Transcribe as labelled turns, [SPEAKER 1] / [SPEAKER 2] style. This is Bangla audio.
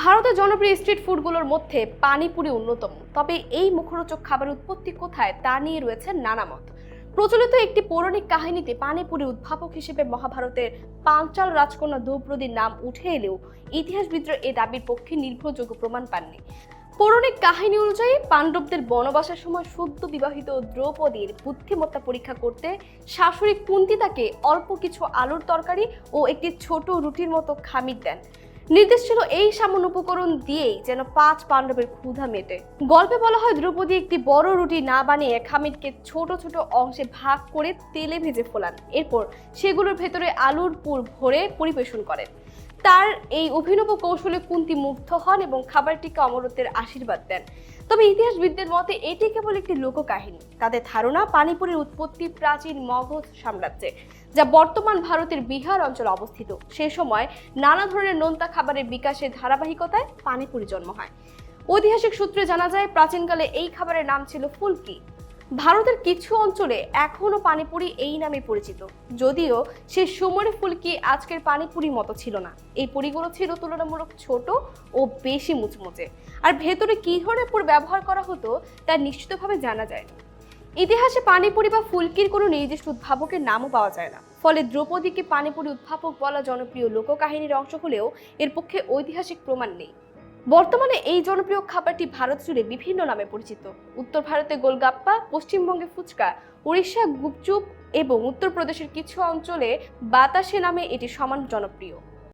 [SPEAKER 1] ভারতের জনপ্রিয় স্ট্রিট ফুডগুলোর মধ্যে পানিপুরি অন্যতম। তবে এই মুখরোচক খাবারের উৎপত্তি কোথায় তা নিয়ে রয়েছে নানা মত। প্রচলিত একটি পৌরাণিক কাহিনীতে পানিপুরি উদ্ভাবক হিসেবে মহাভারতের পাঞ্চাল রাজকন্যা দ্রৌপদীর নাম উঠে এলেও ইতিহাসবিদরা এ দাবির পক্ষে নির্ভরযোগ্য প্রমাণ পাননি। পৌরাণিক কাহিনী অনুযায়ী পাণ্ডবদের বনবাসের সময় সদ্য বিবাহিত দ্রৌপদীর বুদ্ধিমত্তা পরীক্ষা করতে শাশুড়ি কুন্তী তাকে অল্প কিছু আলুর তরকারি ও একটি ছোট রুটির মতো খামির দেন। নির্দেশ ছিল এই সামান্য উপকরণ দিয়েই যেন 5 পাণ্ডবের ক্ষুধা মেটে। গল্পে বলা হয় দ্রৌপদী একটি বড় রুটি না বানিয়ে খামিরকে ছোট ছোট অংশে ভাগ করে তেলে ভেজে ফোলান। এরপর সেগুলোর ভেতরে আলুর পুর ভরে পরিবেশন করেন। তার এই অভিনব কৌশলে কুন্তী মুগ্ধ হন এবং খাবারটিকে অমরত্বের আশীর্বাদ দেন। তবে ইতিহাসবিদদের মতে এটি কেবল একটি লোককাহিনী। তাদের ধারণা পানিপুরির উৎপত্তি প্রাচীন মগধ সাম্রাজ্যে, যা বর্তমান ভারতের বিহার অঞ্চলে অবস্থিত। সে সময় নানা ধরনের নোনতা খাবারের বিকাশের ধারাবাহিকতায় পানিপুরি জন্ম হয়। ঐতিহাসিক সূত্রে জানা যায় প্রাচীনকালে এই খাবারের নাম ছিল ফুলকি। ভারতের কিছু অঞ্চলে এখনো পানিপুরি এই নামে পরিচিত, যদিও সে সময়ের ফুলকি আজকের পানিপুরির মতো ছিল না। এই পুরিগুলো ছিল তুলনামূলক ছোট ও বেশি মুচমুচে, আর ভেতরে কি ধরনের পুর ব্যবহার করা হতো তা নিশ্চিতভাবে জানা যায় না। ইতিহাসে পানিপুরি বা ফুলকির কোনো নির্দিষ্ট উদ্ভাবকের নামও পাওয়া যায় না। ফলে দ্রৌপদীকে পানিপুরি উদ্ভাবক বলা জনপ্রিয় লোককাহিনীর অংশ হলেও এর পক্ষে ঐতিহাসিক প্রমাণ নেই। বর্তমানে এই জনপ্রিয় খাবারটি ভারত জুড়ে বিভিন্ন নামে পরিচিত। উত্তর ভারতে গোলগাপ্পা, পশ্চিমবঙ্গে ফুচকা, উড়িষ্যা গুপচুপ এবং উত্তরপ্রদেশের কিছু অঞ্চলে বাতাসে নামে এটি সমান জনপ্রিয়।